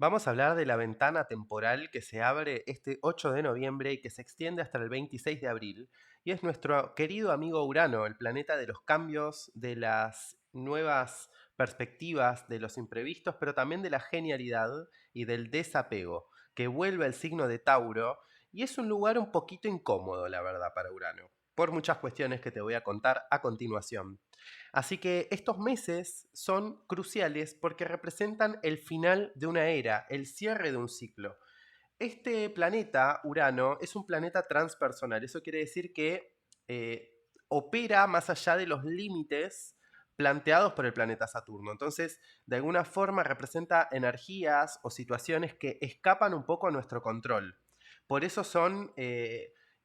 Vamos a hablar de la ventana temporal que se abre este 8 de noviembre y que se extiende hasta el 26 de abril. Y es nuestro querido amigo Urano, el planeta de los cambios, de las nuevas perspectivas, de los imprevistos, pero también de la genialidad y del desapego, que vuelve al signo de Tauro. Y es un lugar un poquito incómodo, la verdad, para Urano, por muchas cuestiones que te voy a contar a continuación. Así que estos meses son cruciales porque representan el final de una era, el cierre de un ciclo. Este planeta, Urano, es un planeta transpersonal. Eso quiere decir que opera más allá de los límites planteados por el planeta Saturno. Entonces, de alguna forma representa energías o situaciones que escapan un poco a nuestro control. Por eso son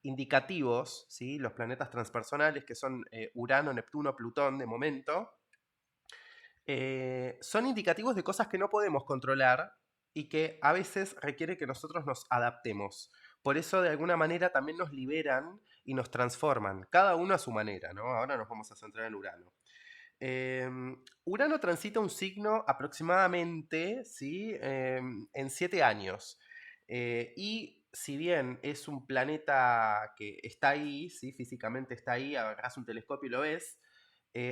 indicativos, ¿sí? Los planetas transpersonales, que son Urano, Neptuno, Plutón de momento, son indicativos de cosas que no podemos controlar y que a veces requiere que nosotros nos adaptemos. Por eso de alguna manera también nos liberan y nos transforman, cada uno a su manera, ¿no? Ahora nos vamos a centrar en Urano. Eh, Urano transita un signo aproximadamente, ¿sí? En 7 años. Y si bien es un planeta que está ahí, ¿sí? Físicamente está ahí, agarras un telescopio y lo ves,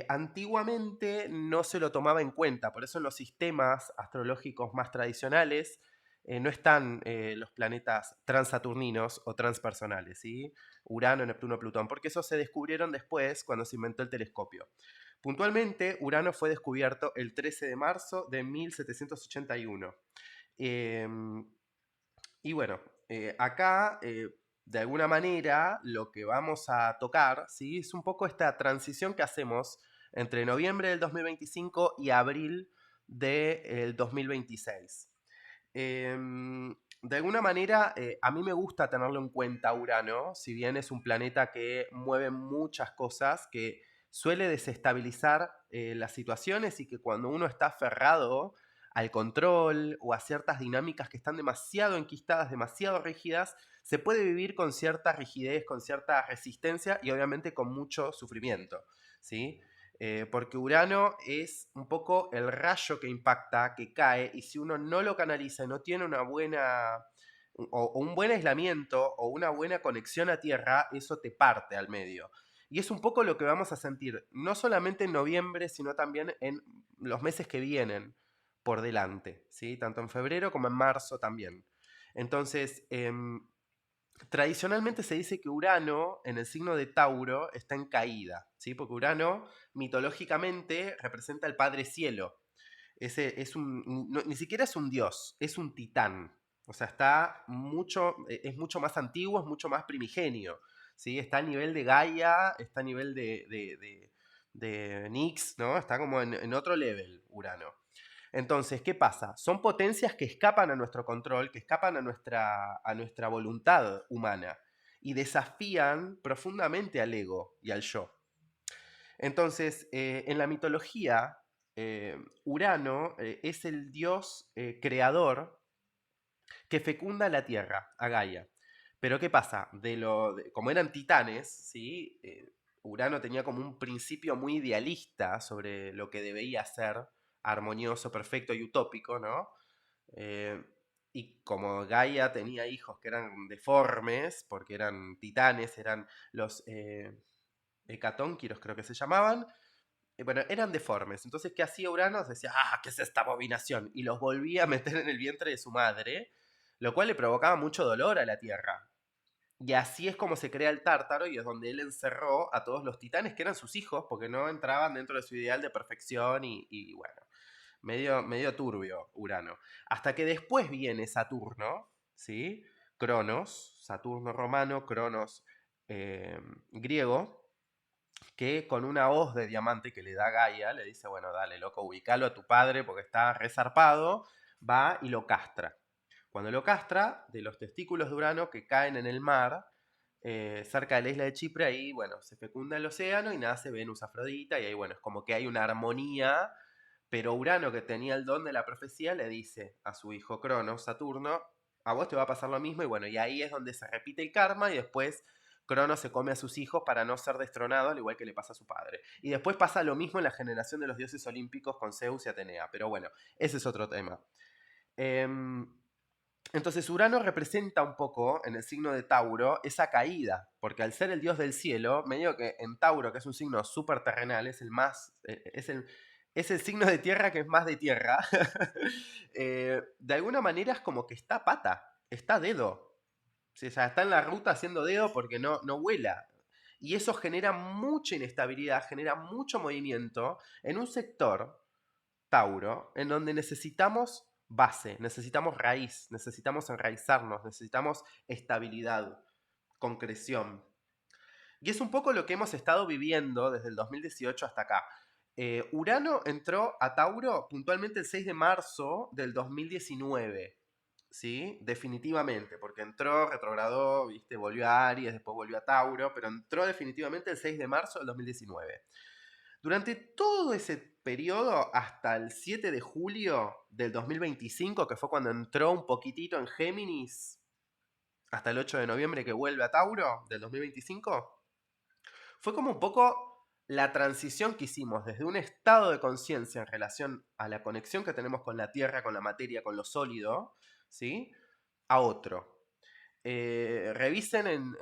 antiguamente no se lo tomaba en cuenta, por eso en los sistemas astrológicos más tradicionales no están los planetas transaturninos o transpersonales, ¿sí? Urano, Neptuno, Plutón, porque esos se descubrieron después cuando se inventó el telescopio. Puntualmente, Urano fue descubierto el 13 de marzo de 1781. Eh, y bueno, acá, de alguna manera, lo que vamos a tocar, ¿sí? Es un poco esta transición que hacemos entre noviembre del 2025 y abril del 2026. De alguna manera, a mí me gusta tenerlo en cuenta Urano, si bien es un planeta que mueve muchas cosas, que suele desestabilizar las situaciones y que cuando uno está aferrado al control o a ciertas dinámicas que están demasiado enquistadas, demasiado rígidas, se puede vivir con cierta rigidez, con cierta resistencia y obviamente con mucho sufrimiento, ¿sí? Porque Urano es un poco el rayo que impacta, que cae, y si uno no lo canaliza, no tiene una buena o un buen aislamiento o una buena conexión a tierra, eso te parte al medio. Y es un poco lo que vamos a sentir, no solamente en noviembre, sino también en los meses que vienen por delante, ¿sí? Tanto en febrero como en marzo también. Entonces, tradicionalmente se dice que Urano, en el signo de Tauro, está en caída, ¿sí? Porque Urano, mitológicamente, representa al Padre Cielo. Ese es ni siquiera es un dios, es un titán. O sea, es mucho más antiguo, es mucho más primigenio. ¿Sí? Está a nivel de Gaia, está a nivel de Nix, ¿no? Está como en otro level, Urano. Entonces, ¿qué pasa? Son potencias que escapan a nuestro control, que escapan a nuestra voluntad humana y desafían profundamente al ego y al yo. Entonces, en la mitología, Urano es el dios creador que fecunda la tierra, a Gaia. Pero ¿qué pasa? Como eran titanes, ¿sí? Urano tenía como un principio muy idealista sobre lo que debía ser armonioso, perfecto y utópico, ¿no? Eh, y como Gaia tenía hijos que eran deformes, porque eran titanes, eran los hecatónquiros creo que se llamaban, bueno, eran deformes. Entonces, ¿qué hacía Urano? Decía, ah, ¿qué es esta abominación? Y los volvía a meter en el vientre de su madre, lo cual le provocaba mucho dolor a la Tierra. Y así es como se crea el Tártaro y es donde él encerró a todos los titanes que eran sus hijos porque no entraban dentro de su ideal de perfección y bueno, medio turbio Urano. Hasta que después viene Saturno, ¿sí? Cronos, Saturno romano, Cronos eh, griego, que con una hoz de diamante que le da Gaia, le dice, bueno, dale, loco, ubicalo a tu padre porque está resarpado, va y lo castra. Cuando lo castra, de los testículos de Urano que caen en el mar, cerca de la isla de Chipre, ahí, bueno, se fecunda el océano y nace Venus Afrodita, y ahí, bueno, es como que hay una armonía, pero Urano, que tenía el don de la profecía, le dice a su hijo Cronos, Saturno, a vos te va a pasar lo mismo, y bueno, y ahí es donde se repite el karma, y después Cronos se come a sus hijos para no ser destronado, al igual que le pasa a su padre. Y después pasa lo mismo en la generación de los dioses olímpicos con Zeus y Atenea, pero bueno, ese es otro tema. Em, entonces Urano representa un poco en el signo de Tauro esa caída, porque al ser el dios del cielo, medio que en Tauro, que es un signo súper terrenal, es el más, es el signo de tierra que es más de tierra, de alguna manera es como que está a pata, está a dedo. O sea, está en la ruta haciendo dedo porque no vuela. Y eso genera mucha inestabilidad, genera mucho movimiento en un sector Tauro, en donde necesitamos base, necesitamos raíz, necesitamos enraizarnos, necesitamos estabilidad, concreción. Y es un poco lo que hemos estado viviendo desde el 2018 hasta acá. Urano entró a Tauro puntualmente el 6 de marzo del 2019. ¿Sí? Definitivamente, porque entró, retrogradó, ¿viste? Volvió a Aries, después volvió a Tauro, pero entró definitivamente el 6 de marzo del 2019. Durante todo ese periodo, hasta el 7 de julio del 2025, que fue cuando entró un poquitito en Géminis, hasta el 8 de noviembre que vuelve a Tauro del 2025, fue como un poco la transición que hicimos desde un estado de conciencia en relación a la conexión que tenemos con la Tierra, con la materia, con lo sólido, ¿sí? A otro. Revisá en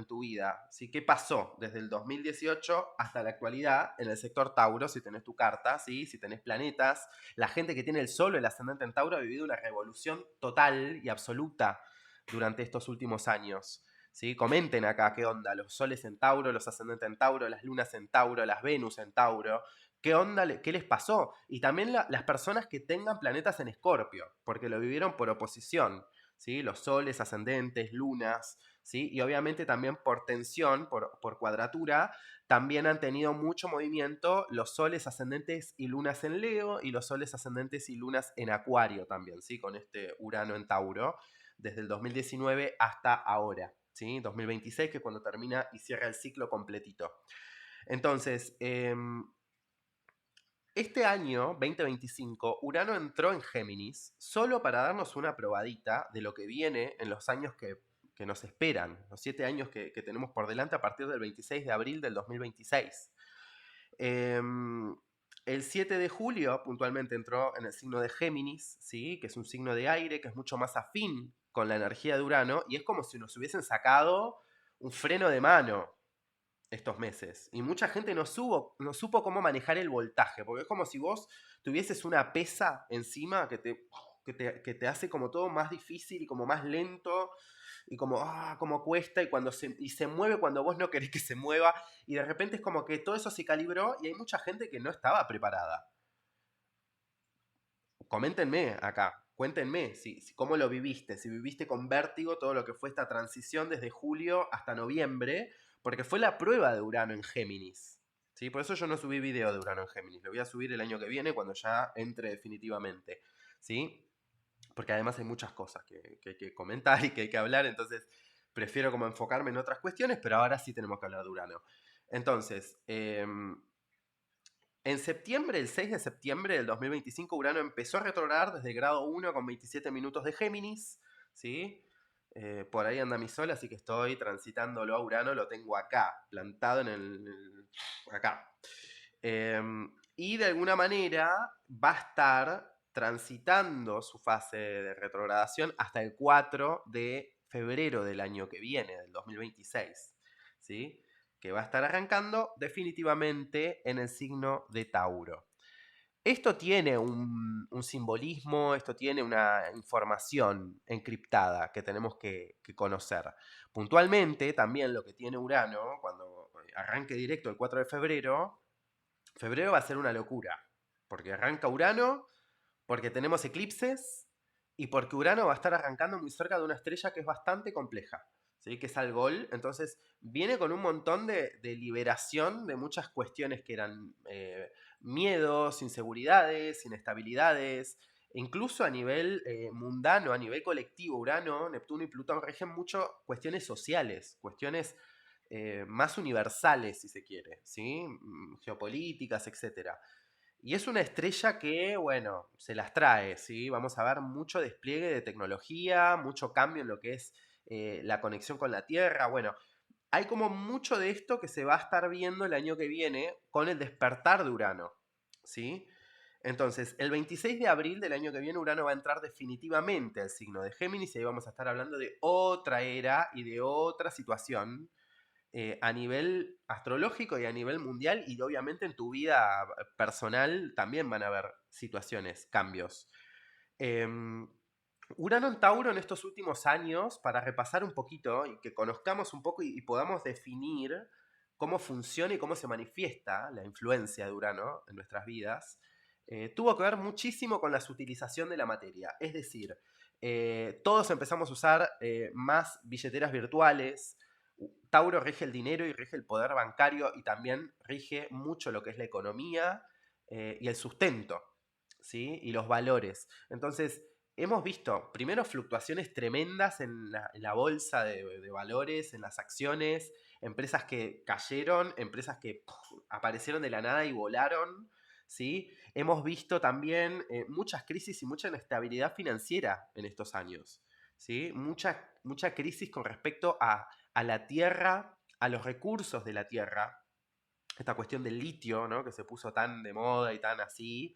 tu vida, ¿sí? ¿Qué pasó desde el 2018 hasta la actualidad en el sector Tauro? Si tenés tu carta, ¿sí? Si tenés planetas. La gente que tiene el Sol o el ascendente en Tauro ha vivido una revolución total y absoluta durante estos últimos años. ¿Sí? Comenten acá qué onda, los soles en Tauro, los ascendentes en Tauro, las lunas en Tauro, las Venus en Tauro. ¿Qué onda? ¿Qué les pasó? Y también las personas que tengan planetas en Escorpio, porque lo vivieron por oposición. ¿Sí? Los soles, ascendentes, lunas, ¿sí? Y obviamente también por tensión, por cuadratura, también han tenido mucho movimiento los soles, ascendentes y lunas en Leo y los soles, ascendentes y lunas en Acuario también, ¿sí? Con este Urano en Tauro, desde el 2019 hasta ahora, ¿sí? 2026, que es cuando termina y cierra el ciclo completito. Entonces, este año, 2025, Urano entró en Géminis solo para darnos una probadita de lo que viene en los años que nos esperan, los 7 años que tenemos por delante a partir del 26 de abril del 2026. El 7 de julio puntualmente entró en el signo de Géminis, ¿sí? Que es un signo de aire, que es mucho más afín con la energía de Urano, y es como si nos hubiesen sacado un freno de mano estos meses. Y mucha gente no supo cómo manejar el voltaje, porque es como si vos tuvieses una pesa encima que te hace como todo más difícil y como más lento y como cuesta y se mueve cuando vos no querés que se mueva y de repente es como que todo eso se calibró y hay mucha gente que no estaba preparada. Coméntenme acá, cuéntenme cómo lo viviste, si viviste con vértigo todo lo que fue esta transición desde julio hasta noviembre, porque fue la prueba de Urano en Géminis. ¿Sí? Por eso yo no subí video de Urano en Géminis, lo voy a subir el año que viene cuando ya entre definitivamente. ¿Sí? Porque además hay muchas cosas que hay que comentar y que hay que hablar, entonces prefiero como enfocarme en otras cuestiones, pero ahora sí tenemos que hablar de Urano. Entonces, en septiembre, el 6 de septiembre del 2025, Urano empezó a retrogradar desde el grado 1 con 27 minutos de Géminis, ¿sí? Por ahí anda mi sol, así que estoy transitándolo a Urano, lo tengo acá, plantado acá. Y de alguna manera va a estar transitando su fase de retrogradación hasta el 4 de febrero del año que viene, del 2026, ¿sí? Que va a estar arrancando definitivamente en el signo de Tauro. Esto tiene un simbolismo, esto tiene una información encriptada que tenemos que conocer. Puntualmente, también lo que tiene Urano, cuando arranque directo el 4 de febrero, febrero va a ser una locura, porque arranca Urano, porque tenemos eclipses y porque Urano va a estar arrancando muy cerca de una estrella que es bastante compleja, ¿sí? Que es Algol. Entonces viene con un montón de liberación de muchas cuestiones que eran miedos, inseguridades, inestabilidades. Incluso a nivel mundano, a nivel colectivo, Urano, Neptuno y Plutón rigen mucho cuestiones sociales, cuestiones más universales, si se quiere, ¿sí? Geopolíticas, etcétera. Y es una estrella que, bueno, se las trae, ¿sí? Vamos a ver mucho despliegue de tecnología, mucho cambio en lo que es la conexión con la Tierra. Bueno, hay como mucho de esto que se va a estar viendo el año que viene con el despertar de Urano, ¿sí? Entonces, el 26 de abril del año que viene, Urano va a entrar definitivamente al signo de Géminis y ahí vamos a estar hablando de otra era y de otra situación a nivel astrológico y a nivel mundial y obviamente en tu vida personal también van a haber situaciones, cambios. Em, Urano en Tauro en estos últimos años, para repasar un poquito y que conozcamos un poco y podamos definir cómo funciona y cómo se manifiesta la influencia de Urano en nuestras vidas, tuvo que ver muchísimo con la utilización de la materia. Es decir, todos empezamos a usar más billeteras virtuales. Tauro rige el dinero y rige el poder bancario y también rige mucho lo que es la economía y el sustento, ¿sí? Y los valores. Entonces, hemos visto primero fluctuaciones tremendas en la bolsa de valores, en las acciones, empresas que cayeron, empresas que aparecieron de la nada y volaron, ¿sí? Hemos visto también muchas crisis y mucha inestabilidad financiera en estos años, ¿sí? Mucha crisis con respecto a la tierra, a los recursos de la tierra, esta cuestión del litio, ¿no? Que se puso tan de moda y tan así,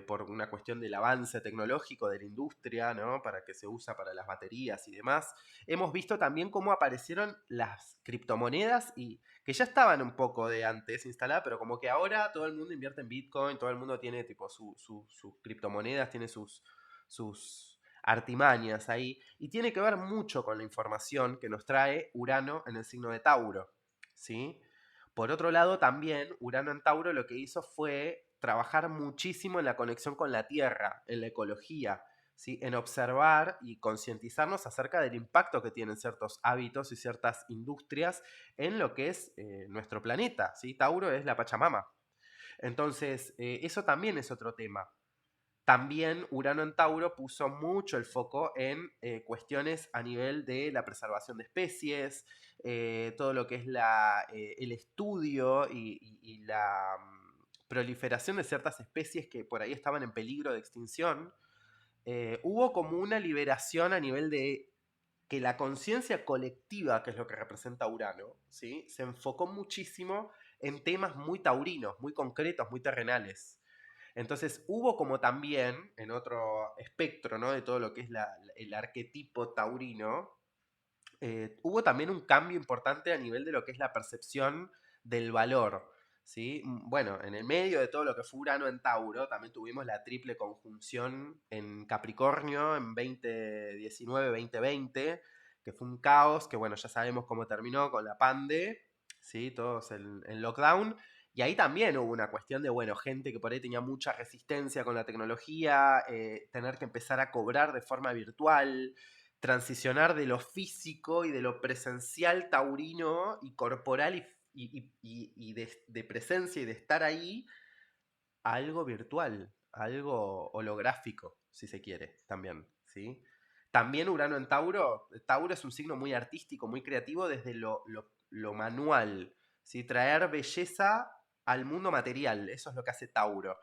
por una cuestión del avance tecnológico de la industria, ¿no? Para que se usa para las baterías y demás. Hemos visto también cómo aparecieron las criptomonedas y que ya estaban un poco de antes instaladas, pero como que ahora todo el mundo invierte en Bitcoin, todo el mundo tiene tipo sus criptomonedas, tiene sus artimañas ahí, y tiene que ver mucho con la información que nos trae Urano en el signo de Tauro, ¿sí? Por otro lado, también Urano en Tauro lo que hizo fue trabajar muchísimo en la conexión con la Tierra, en la ecología, ¿sí? En observar y concientizarnos acerca del impacto que tienen ciertos hábitos y ciertas industrias en lo que es nuestro planeta, ¿sí? Tauro es la Pachamama. Entonces, eso también es otro tema. También Urano en Tauro puso mucho el foco en cuestiones a nivel de la preservación de especies, todo lo que es el estudio y la proliferación de ciertas especies que por ahí estaban en peligro de extinción. Hubo como una liberación a nivel de que la conciencia colectiva, que es lo que representa Urano, ¿sí? Se enfocó muchísimo en temas muy taurinos, muy concretos, muy terrenales. Entonces hubo como también, en otro espectro, ¿no? De todo lo que es el arquetipo taurino, hubo también un cambio importante a nivel de lo que es la percepción del valor, ¿sí? Bueno, en el medio de todo lo que fue Urano en Tauro, también tuvimos la triple conjunción en Capricornio en 2019-2020, que fue un caos, que bueno, ya sabemos cómo terminó con la pande, ¿sí? Todos en lockdown. Y ahí también hubo una cuestión de, bueno, gente que por ahí tenía mucha resistencia con la tecnología, tener que empezar a cobrar de forma virtual, transicionar de lo físico y de lo presencial taurino y corporal y de presencia y de estar ahí a algo virtual, a algo holográfico, si se quiere, también, ¿sí? También Urano en Tauro, Tauro es un signo muy artístico, muy creativo desde lo manual, ¿sí? Traer belleza al mundo material, eso es lo que hace Tauro.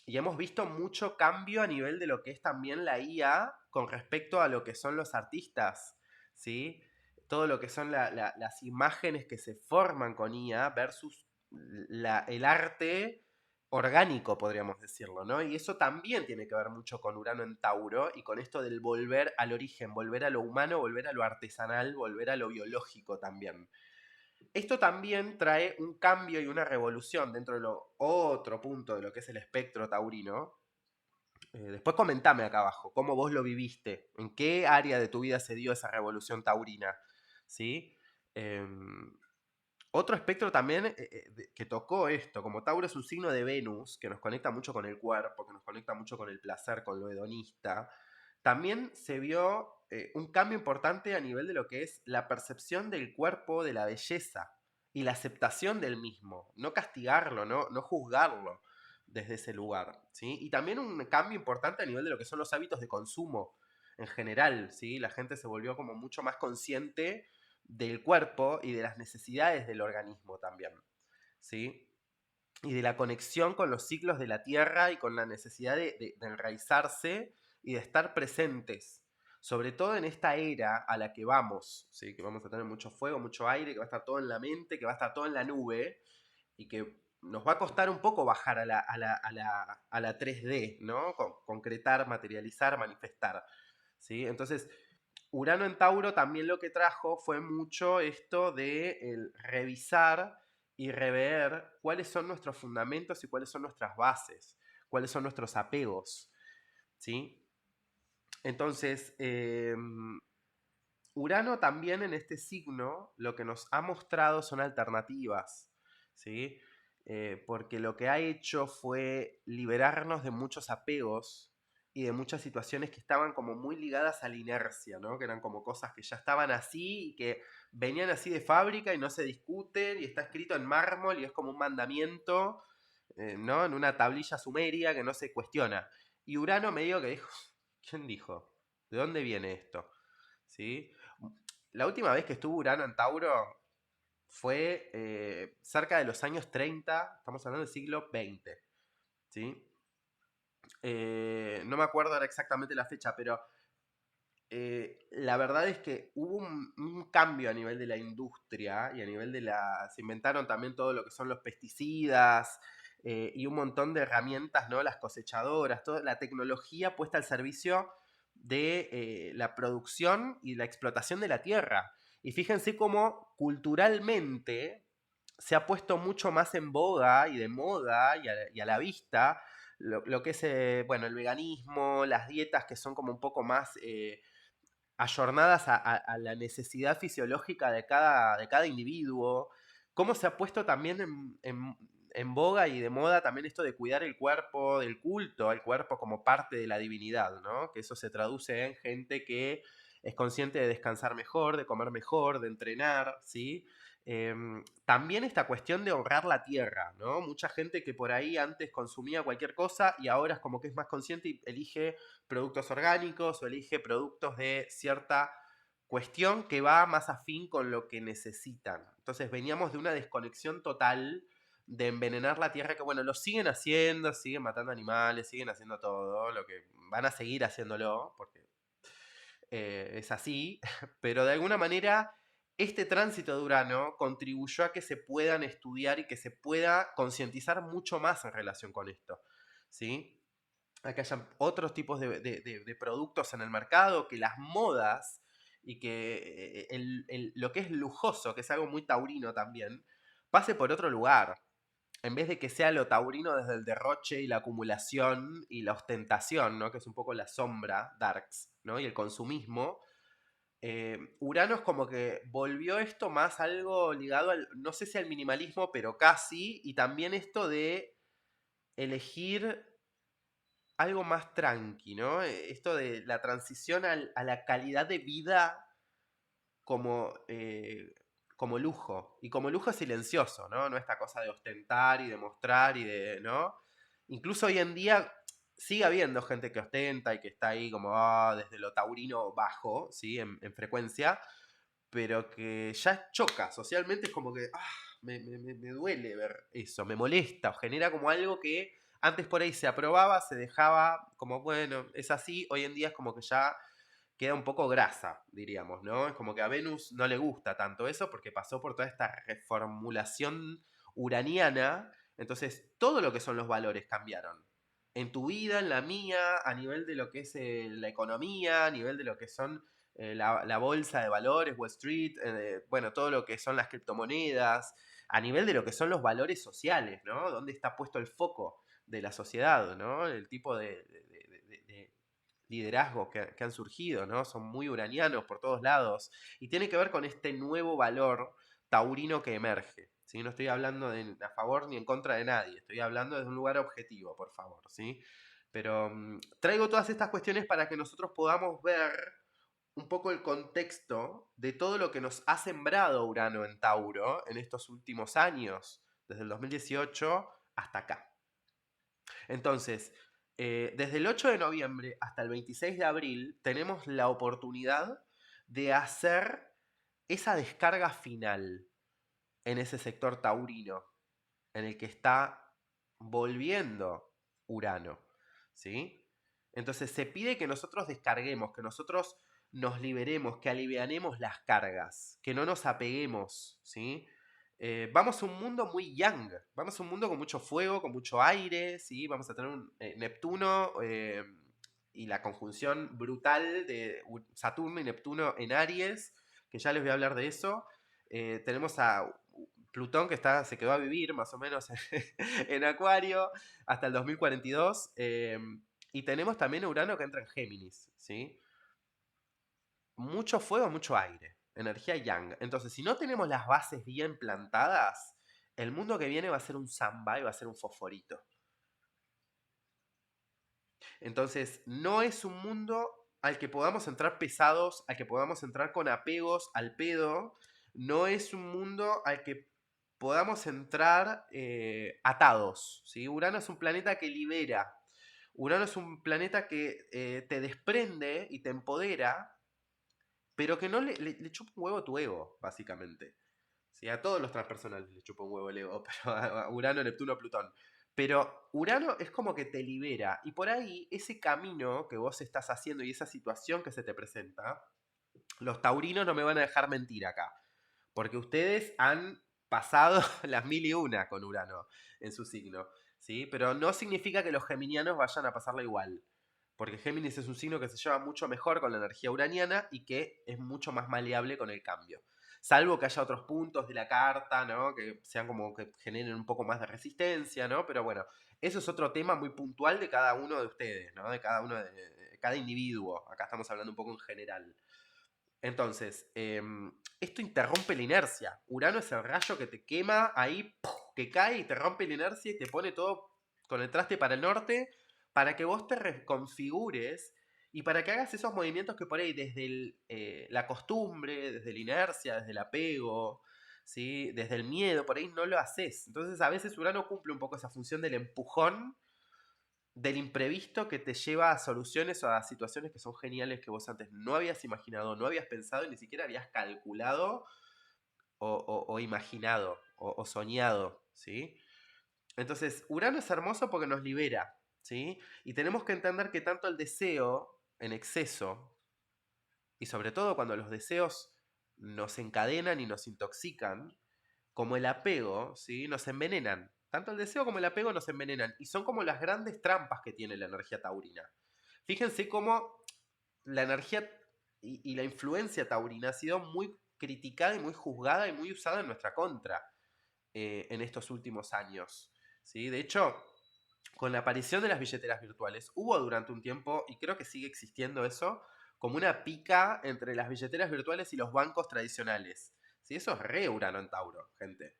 Y hemos visto mucho cambio a nivel de lo que es también la IA con respecto a lo que son los artistas, ¿sí? Todo lo que son las imágenes que se forman con IA versus el arte orgánico, podríamos decirlo, ¿no? Y eso también tiene que ver mucho con Urano en Tauro y con esto del volver al origen, volver a lo humano, volver a lo artesanal, volver a lo biológico también. Esto también trae un cambio y una revolución dentro de lo otro punto de lo que es el espectro taurino. Después comentame acá abajo cómo vos lo viviste, en qué área de tu vida se dio esa revolución taurina, ¿sí? Otro espectro también que tocó esto, como Tauro es un signo de Venus, que nos conecta mucho con el cuerpo, que nos conecta mucho con el placer, con lo hedonista, también se vio un cambio importante a nivel de lo que es la percepción del cuerpo, de la belleza y la aceptación del mismo, no castigarlo, no juzgarlo desde ese lugar, ¿sí? Y también un cambio importante a nivel de lo que son los hábitos de consumo en general, ¿sí? La gente se volvió como mucho más consciente del cuerpo y de las necesidades del organismo también, ¿sí? Y de la conexión con los ciclos de la Tierra y con la necesidad de enraizarse y de estar presentes, sobre todo en esta era a la que vamos, ¿sí? Que vamos a tener mucho fuego, mucho aire, que va a estar todo en la mente, que va a estar todo en la nube y que nos va a costar un poco bajar a la 3D, ¿no? Concretar, materializar, manifestar, ¿sí? Entonces, Urano en Tauro también lo que trajo fue mucho esto de el revisar y rever cuáles son nuestros fundamentos y cuáles son nuestras bases, cuáles son nuestros apegos, ¿sí? Entonces, Urano también en este signo lo que nos ha mostrado son alternativas, ¿sí? Porque lo que ha hecho fue liberarnos de muchos apegos y de muchas situaciones que estaban como muy ligadas a la inercia, ¿no? Que eran como cosas que ya estaban así y que venían así de fábrica y no se discuten y está escrito en mármol y es como un mandamiento, ¿no? En una tablilla sumeria que no se cuestiona. Y Urano me dijo que dijo, ¿quién dijo? ¿De dónde viene esto? ¿Sí? La última vez que estuvo Urano en Tauro fue cerca de los años 30, estamos hablando del siglo XX, ¿sí? No me acuerdo ahora exactamente la fecha, pero la verdad es que hubo un cambio a nivel de la industria y a nivel de la... Se inventaron también todo lo que son los pesticidas y un montón de herramientas, ¿no? Las cosechadoras, toda la tecnología puesta al servicio de la producción y la explotación de la tierra. Y fíjense cómo culturalmente se ha puesto mucho más en boga y de moda y a la vista lo que es, bueno, el veganismo, las dietas que son como un poco más ayornadas a la necesidad fisiológica de cada individuo, cómo se ha puesto también en boga y de moda también esto de cuidar el cuerpo, del culto al cuerpo como parte de la divinidad, ¿no? Que eso se traduce en gente que es consciente de descansar mejor, de comer mejor, de entrenar, ¿sí? También esta cuestión de honrar la tierra, ¿no? Mucha gente que por ahí antes consumía cualquier cosa y ahora es como que es más consciente y elige productos orgánicos o elige productos de cierta cuestión que va más afín con lo que necesitan. Entonces veníamos de una desconexión total de envenenar la tierra, que bueno, lo siguen haciendo, siguen matando animales, siguen haciendo todo, lo que van a seguir haciéndolo, porque es así, pero de alguna manera este tránsito de Urano contribuyó a que se puedan estudiar y que se pueda concientizar mucho más en relación con esto, ¿sí? A que haya otros tipos de productos en el mercado, que las modas y que lo que es lujoso, que es algo muy taurino también, pase por otro lugar. En vez de que sea lo taurino desde el derroche y la acumulación y la ostentación, ¿no? Que es un poco la sombra, darks, ¿no? Y el consumismo, Urano es como que volvió esto más algo ligado al, no sé si al minimalismo, pero casi, y también esto de elegir algo más tranqui, ¿no? Esto de la transición a la calidad de vida como, como lujo, y como lujo silencioso, ¿no? No esta cosa de ostentar y de mostrar y de, ¿no? Incluso hoy en día sigue habiendo gente que ostenta y que está ahí como desde lo taurino bajo, ¿sí? En frecuencia, pero que ya choca socialmente, es como que me duele ver eso, me molesta o genera como algo que antes por ahí se aprobaba, se dejaba como, bueno, es así, hoy en día es como que ya queda un poco grasa, diríamos, ¿no? Es como que a Venus no le gusta tanto eso porque pasó por toda esta reformulación uraniana, entonces todo lo que son los valores cambiaron. En tu vida, en la mía, a nivel de lo que es la economía, a nivel de lo que son la bolsa de valores, Wall Street, bueno, todo lo que son las criptomonedas, a nivel de lo que son los valores sociales, ¿no? ¿Dónde está puesto el foco de la sociedad, ¿no? El tipo de liderazgos que han surgido, ¿no? Son muy uranianos por todos lados. Y tiene que ver con este nuevo valor taurino que emerge. ¿Sí? No estoy hablando a favor ni en contra de nadie, estoy hablando desde un lugar objetivo, por favor, ¿sí? Pero traigo todas estas cuestiones para que nosotros podamos ver un poco el contexto de todo lo que nos ha sembrado Urano en Tauro en estos últimos años, desde el 2018 hasta acá. Entonces, desde el 8 de noviembre hasta el 26 de abril tenemos la oportunidad de hacer esa descarga final en ese sector taurino, en el que está volviendo Urano, ¿sí? Entonces se pide que nosotros descarguemos, que nosotros nos liberemos, que alivianemos las cargas, que no nos apeguemos, ¿sí? Vamos a un mundo muy yang, vamos a un mundo con mucho fuego, con mucho aire, ¿sí? Vamos a tener un Neptuno y la conjunción brutal de Saturno y Neptuno en Aries, que ya les voy a hablar de eso. Tenemos a Plutón que se quedó a vivir más o menos en Acuario hasta el 2042. Y tenemos también a Urano que entra en Géminis, ¿sí? Mucho fuego, mucho aire. Energía yang. Entonces, si no tenemos las bases bien plantadas, el mundo que viene va a ser un samba y va a ser un fosforito. Entonces, no es un mundo al que podamos entrar pesados, al que podamos entrar con apegos al pedo. No es un mundo al que podamos entrar atados. ¿Sí? Urano es un planeta que libera. Urano es un planeta que te desprende y te empodera, pero que no le chupa un huevo tu ego, básicamente. Sí, a todos los transpersonales les chupa un huevo el ego, pero a Urano, Neptuno, Plutón. Pero Urano es como que te libera. Y por ahí, ese camino que vos estás haciendo y esa situación que se te presenta, los taurinos no me van a dejar mentir acá. Porque ustedes han pasado las mil y una con Urano en su signo. ¿Sí? Pero no significa que los geminianos vayan a pasarla igual. Porque Géminis es un signo que se lleva mucho mejor con la energía uraniana y que es mucho más maleable con el cambio. Salvo que haya otros puntos de la carta, ¿no? Que sean como que generen un poco más de resistencia, ¿no? Pero bueno, eso es otro tema muy puntual de cada uno de ustedes, ¿no? De cada uno de cada individuo. Acá estamos hablando un poco en general. Entonces, esto interrumpe la inercia. Urano es el rayo que te quema ahí, ¡puf! Que cae y te rompe la inercia y te pone todo con el traste para el norte, para que vos te reconfigures y para que hagas esos movimientos que por ahí desde la costumbre, desde la inercia, desde el apego, ¿sí? Desde el miedo, por ahí no lo haces. Entonces a veces Urano cumple un poco esa función del empujón, del imprevisto que te lleva a soluciones o a situaciones que son geniales que vos antes no habías imaginado, no habías pensado y ni siquiera habías calculado o imaginado o soñado, ¿sí? Entonces, Urano es hermoso porque nos libera, ¿sí? Y tenemos que entender que tanto el deseo en exceso, y sobre todo cuando los deseos nos encadenan y nos intoxican, como el apego, ¿sí? Nos envenenan. Tanto el deseo como el apego nos envenenan. Y son como las grandes trampas que tiene la energía taurina. Fíjense cómo la energía y la influencia taurina ha sido muy criticada y muy juzgada y muy usada en nuestra contra en estos últimos años. ¿Sí? De hecho, con la aparición de las billeteras virtuales, hubo durante un tiempo, y creo que sigue existiendo eso, como una pica entre las billeteras virtuales y los bancos tradicionales. ¿Sí? Eso es re Urano en Tauro, gente.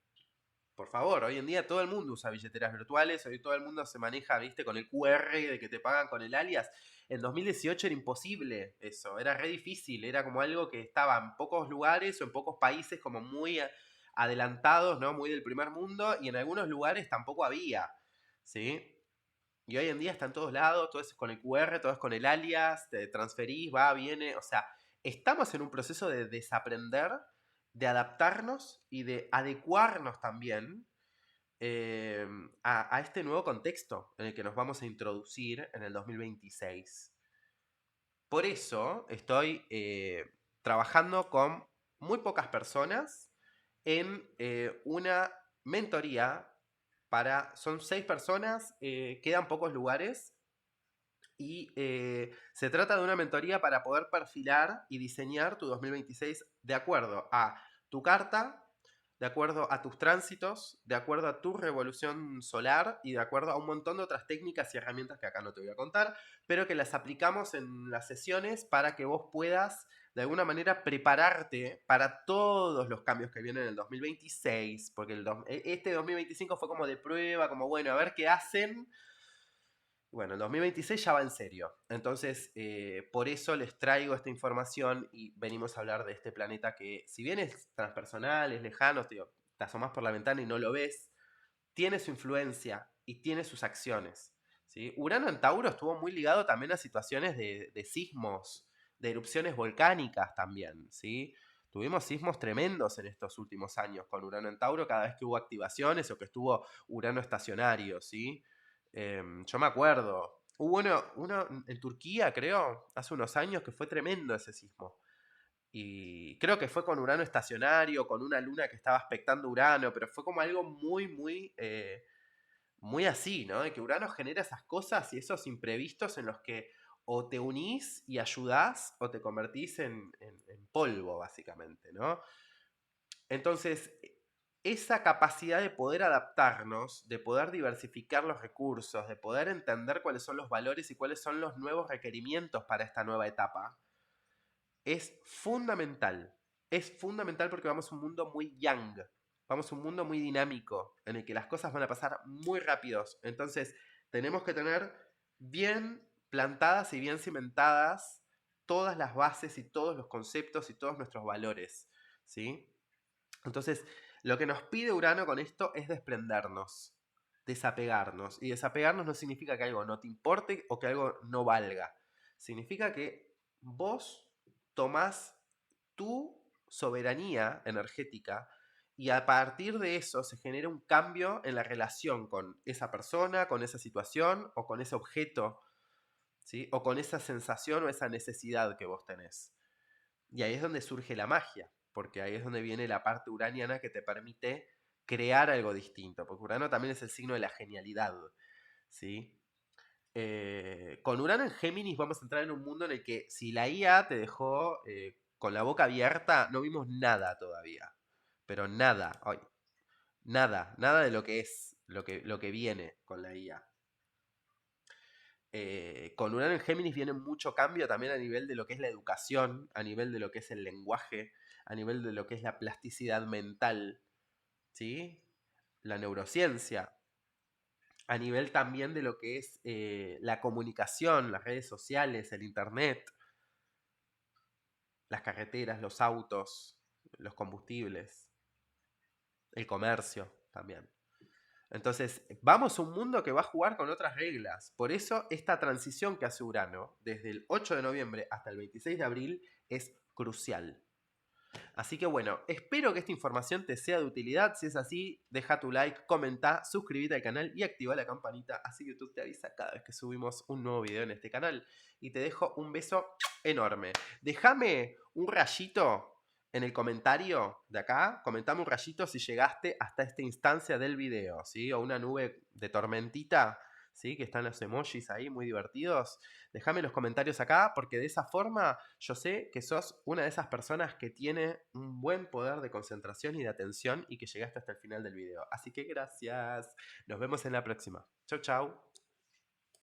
Por favor, hoy en día todo el mundo usa billeteras virtuales, hoy todo el mundo se maneja, viste, con el QR de que te pagan con el alias. En 2018 era imposible eso, era re difícil, era como algo que estaba en pocos lugares o en pocos países como muy adelantados, ¿no? Muy del primer mundo, y en algunos lugares tampoco había, ¿sí? Y hoy en día está en todos lados, todo es con el QR, todo es con el alias, te transferís, va, viene, o sea, estamos en un proceso de desaprender, de adaptarnos y de adecuarnos también eh, a este nuevo contexto en el que nos vamos a introducir en el 2026. Por eso estoy trabajando con muy pocas personas en una mentoría son 6 personas, quedan pocos lugares y se trata de una mentoría para poder perfilar y diseñar tu 2026 de acuerdo a tu carta, de acuerdo a tus tránsitos, de acuerdo a tu revolución solar y de acuerdo a un montón de otras técnicas y herramientas que acá no te voy a contar, pero que las aplicamos en las sesiones para que vos puedas de alguna manera prepararte para todos los cambios que vienen en el 2026, porque este 2025 fue como de prueba, como bueno, a ver qué hacen. Bueno, el 2026 ya va en serio. Entonces, por eso les traigo esta información y venimos a hablar de este planeta que, si bien es transpersonal, es lejano, te asomás por la ventana y no lo ves, tiene su influencia y tiene sus acciones. ¿Sí? Urano en Tauro estuvo muy ligado también a situaciones de sismos, de erupciones volcánicas también. ¿Sí? Tuvimos sismos tremendos en estos últimos años con Urano en Tauro cada vez que hubo activaciones o que estuvo Urano estacionario. ¿Sí? Yo me acuerdo. Hubo uno en Turquía, creo, hace unos años que fue tremendo ese sismo. Y creo que fue con Urano estacionario, con una luna que estaba aspectando Urano, pero fue como algo muy, muy, muy así, ¿no? De que Urano genera esas cosas y esos imprevistos en los que o te unís y ayudás o te convertís en polvo, básicamente, ¿no? Entonces, esa capacidad de poder adaptarnos, de poder diversificar los recursos, de poder entender cuáles son los valores y cuáles son los nuevos requerimientos para esta nueva etapa, es fundamental. Es fundamental porque vamos a un mundo muy young, vamos a un mundo muy dinámico, en el que las cosas van a pasar muy rápidos. Entonces, tenemos que tener bien plantadas y bien cimentadas todas las bases y todos los conceptos y todos nuestros valores, ¿sí? Entonces, lo que nos pide Urano con esto es desprendernos, desapegarnos. Y desapegarnos no significa que algo no te importe o que algo no valga. Significa que vos tomás tu soberanía energética y a partir de eso se genera un cambio en la relación con esa persona, con esa situación o con ese objeto, ¿sí? O con esa sensación o esa necesidad que vos tenés. Y ahí es donde surge la magia, porque ahí es donde viene la parte uraniana que te permite crear algo distinto, porque Urano también es el signo de la genialidad, ¿sí? Con Urano en Géminis vamos a entrar en un mundo en el que si la IA te dejó con la boca abierta, no vimos nada todavía, pero nada, ay, nada, nada de lo que es, lo que viene con la IA. Con Urano en Géminis viene mucho cambio también a nivel de lo que es la educación, a nivel de lo que es el lenguaje, a nivel de lo que es la plasticidad mental, ¿sí? La neurociencia, a nivel también de lo que es la comunicación, las redes sociales, el internet, las carreteras, los autos, los combustibles, el comercio también. Entonces, vamos a un mundo que va a jugar con otras reglas. Por eso, esta transición que hace Urano, desde el 8 de noviembre hasta el 26 de abril, es crucial. Así que bueno, espero que esta información te sea de utilidad. Si es así, deja tu like, comenta, suscríbete al canal y activa la campanita, así YouTube te avisa cada vez que subimos un nuevo video en este canal. Y te dejo un beso enorme. Déjame un rayito en el comentario de acá. Comentame un rayito si llegaste hasta esta instancia del video, ¿sí? O una nube de tormentita, ¿sí? Que están los emojis ahí muy divertidos. Déjame en los comentarios acá porque de esa forma yo sé que sos una de esas personas que tiene un buen poder de concentración y de atención y que llegaste hasta el final del video. Así que gracias. Nos vemos en la próxima. Chau, chau.